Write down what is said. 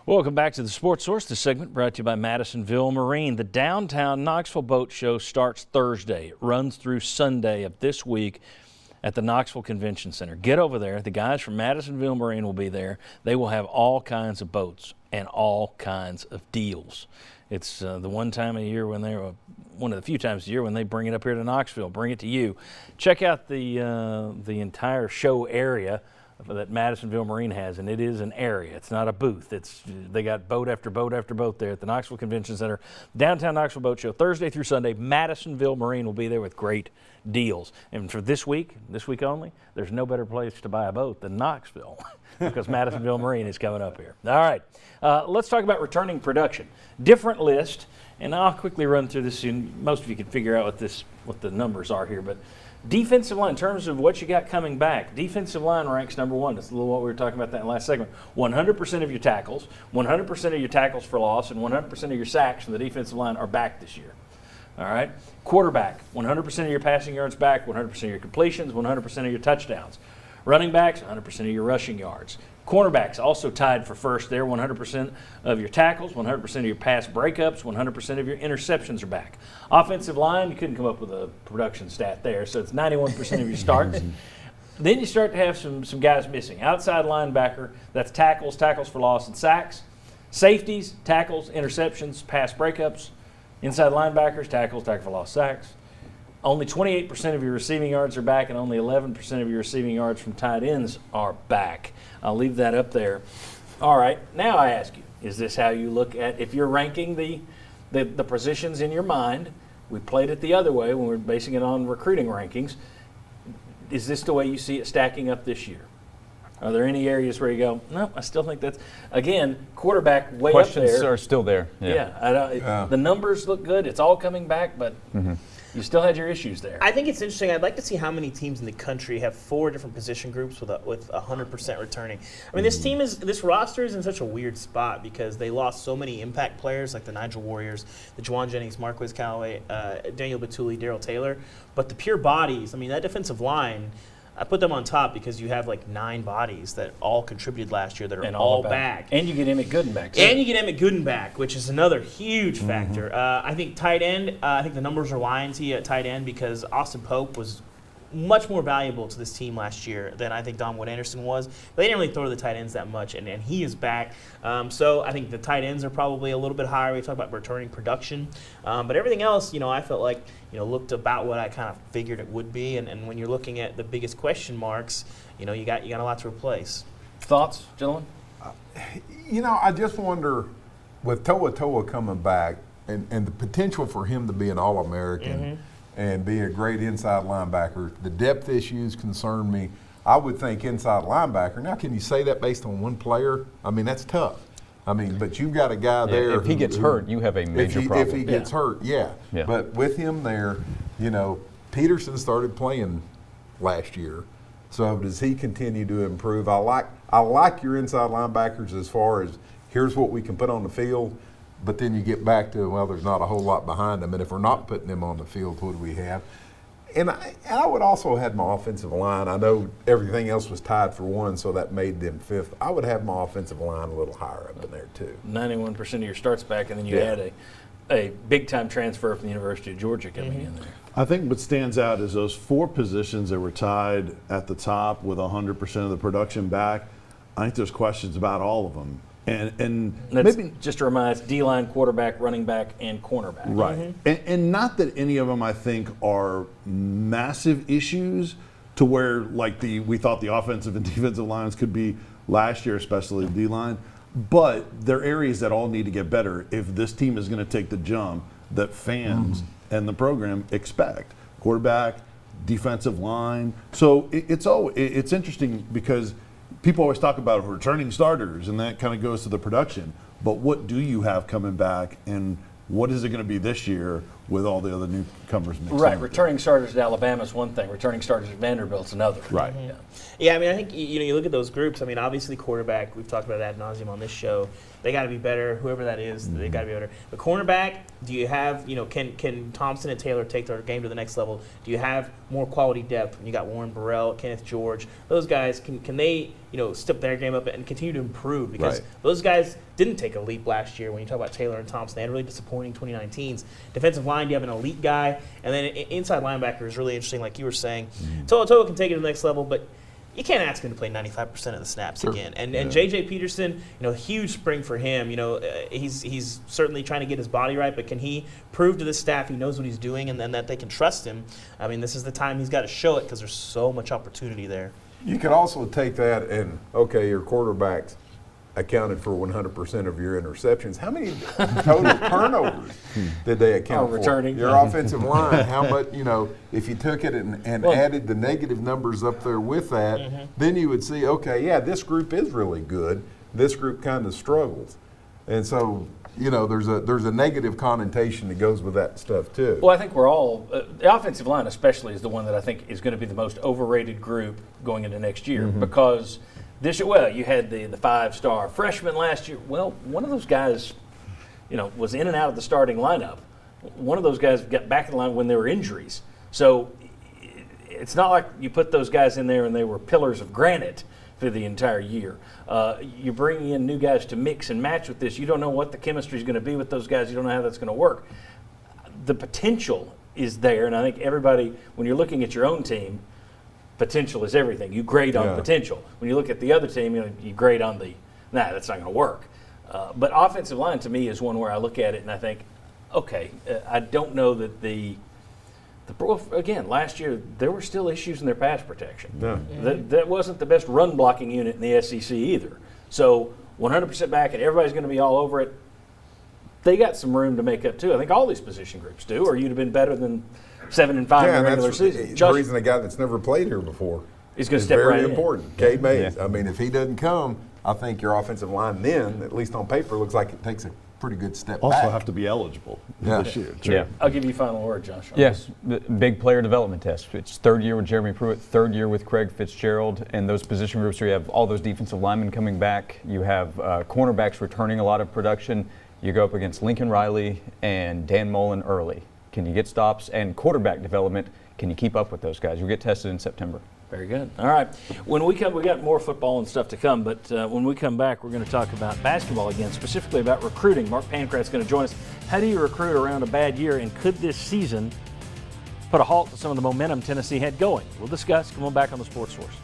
Welcome back to the Sports Source. This segment brought to you by Madisonville Marine. The downtown Knoxville Boat Show starts Thursday. It runs through Sunday of this week at the Knoxville Convention Center. Get over there. The guys from Madisonville Marine will be there. They will have all kinds of boats and all kinds of deals. It's the one time a year when they're one of the few times a year when they bring it up here to Knoxville, bring it to you. Check out the entire show area that Madisonville Marine has, and it is an area. It's not a booth. They got boat after boat after boat there at the Knoxville Convention Center. Downtown Knoxville Boat Show, Thursday through Sunday. Madisonville Marine will be there with great deals. And for this week only, there's no better place to buy a boat than Knoxville because Madisonville Marine is coming up here. All right, let's talk about returning production. Different list, and I'll quickly run through this soon. Most of you can figure out what the numbers are here, but defensive line, in terms of what you got coming back, defensive line ranks number one. That's a little what we were talking about that in the last segment. 100% of your tackles, 100% of your tackles for loss, and 100% of your sacks from the defensive line are back this year. All right? Quarterback, 100% of your passing yards back, 100% of your completions, 100% of your touchdowns. Running backs, 100% of your rushing yards. Cornerbacks also tied for first there, 100% of your tackles, 100% of your pass breakups, 100% of your interceptions are back. Offensive line, you couldn't come up with a production stat there, so it's 91% of your starts. Then you start to have some guys missing. Outside linebacker, that's tackles for loss and sacks. Safeties, tackles, interceptions, pass breakups. Inside linebackers, tackle for loss, sacks. Only 28% of your receiving yards are back, and only 11% of your receiving yards from tight ends are back. I'll leave that up there. All right, now I ask you, is this how you look at, if you're ranking the positions in your mind, we played it the other way when we were basing it on recruiting rankings, is this the way you see it stacking up this year? Are there any areas where you go, no, I still think that's, again, quarterback way Questions up there. Questions are still there. Yeah, the numbers look good, it's all coming back, but you still had your issues there. I think it's interesting. I'd like to see how many teams in the country have 4 different position groups with 100% returning. I mean, this roster is in such a weird spot because they lost so many impact players like the Nigel Warriors, the Juwan Jennings, Marquez Callaway, Daniel Batuli, Darrell Taylor. But the pure bodies, I mean, that defensive line, I put them on top because you have like 9 bodies that all contributed last year that are all back. And you get Emmett Gooden back. And you get Emmett Gooden back, which is another huge factor. I think tight end, I think the numbers are lying to you at tight end because Austin Pope was much more valuable to this team last year than I think Don Wood Anderson was. But they didn't really throw to the tight ends that much, and he is back. So I think the tight ends are probably a little bit higher. We talk about returning production. But everything else, I felt like, looked about what I kind of figured it would be. And when you're looking at the biggest question marks, you got a lot to replace. Thoughts, gentlemen? I just wonder, with Toa coming back and the potential for him to be an All-American and be a great inside linebacker, the depth issues concern me. I would think inside linebacker. Now, can you say that based on one player? I mean, that's tough. But you've got a guy there. If he gets hurt, you have a major problem. If he gets hurt, yeah. But with him there, Peterson started playing last year. So does he continue to improve? I like your inside linebackers as far as here's what we can put on the field, but then you get back to, well, there's not a whole lot behind them. And if we're not putting them on the field, what do we have? And I would also have my offensive line. I know everything else was tied for 1, so that made them 5th. I would have my offensive line a little higher up in there, too. 91% of your starts back, and then you had a big-time transfer from the University of Georgia coming in there. I think what stands out is those 4 positions that were tied at the top with 100% of the production back. I think there's questions about all of them. And maybe just to remind us, D-line, quarterback, running back, and cornerback. Right. And not that any of them, I think, are massive issues to where we thought the offensive and defensive lines could be last year, especially the D-line. But they're areas that all need to get better if this team is going to take the jump that fans and the program expect. Quarterback, defensive line. So it's interesting because people always talk about returning starters, and that kind of goes to the production. But what do you have coming back, and what is it going to be this year with all the other newcomers mixed Right, in. returning starters at Alabama is one thing. Returning starters at Vanderbilt's another. Right. Yeah. Yeah, I mean, I think you look at those groups. I mean, obviously, quarterback. We've talked about ad nauseum on this show. They got to be better. Whoever that is, they got to be better. The cornerback. Do you have can Thompson and Taylor take their game to the next level? Do you have more quality depth? You got Warren Burrell, Kenneth George. Those guys can they step their game up and continue to improve? Because those guys didn't take a leap last year. When you talk about Taylor and Thompson, they had really disappointing 2019s. Defensive line, you have an elite guy, and then inside linebacker is really interesting. Like you were saying, Toa can take it to the next level, but you can't ask him to play 95% of the snaps again. And J.J. Peterson, huge spring for him. He's certainly trying to get his body right, but can he prove to the staff he knows what he's doing and then that they can trust him? I mean, this is the time he's got to show it because there's so much opportunity there. You could also take that and, okay, your quarterbacks accounted for 100% of your interceptions. How many total turnovers did they account for? Returning. Your offensive line, how much, if you took it and added the negative numbers up there with that, then you would see, okay, yeah, this group is really good. This group kind of struggles. And so, there's a negative connotation that goes with that stuff too. Well, I think we're all the offensive line especially is the one that I think is going to be the most overrated group going into next year because you had the 5-star freshman last year. Well, one of those guys, was in and out of the starting lineup. One of those guys got back in the line when there were injuries. So it's not like you put those guys in there and they were pillars of granite for the entire year. You're bringing in new guys to mix and match with this. You don't know what the chemistry is going to be with those guys. You don't know how that's going to work. The potential is there, and I think everybody, when you're looking at your own team, potential is everything. You grade on potential. When you look at the other team, you grade on that's not going to work. But offensive line to me is one where I look at it and I think, okay, I don't know that again, last year there were still issues in their pass protection. Yeah. That wasn't the best run blocking unit in the SEC either. So 100% back and everybody's going to be all over it. They got some room to make up too. I think all these position groups do, or you'd have been better than 7-5 in the regular season. The reason a guy that's never played here before is going to step right very in. important. Cade Mays. I mean, if he doesn't come, I think your offensive line then, at least on paper, looks like it takes a pretty good step Also back. have to be eligible this year. Yeah. I'll give you a final word, Josh. Yes, the big player development test. It's third year with Jeremy Pruitt, third year with Craig Fitzgerald, and those position groups where you have all those defensive linemen coming back. You have cornerbacks returning a lot of production. You go up against Lincoln Riley and Dan Mullen early. Can you get stops? And quarterback development, can you keep up with those guys? You'll get tested in September. Very good. All right. When we come, we got more football and stuff to come, but when we come back, we're going to talk about basketball again, specifically about recruiting. Mark Pancrat's going to join us. How do you recruit around a bad year, and could this season put a halt to some of the momentum Tennessee had going? We'll discuss. Come on back on the Sports Source.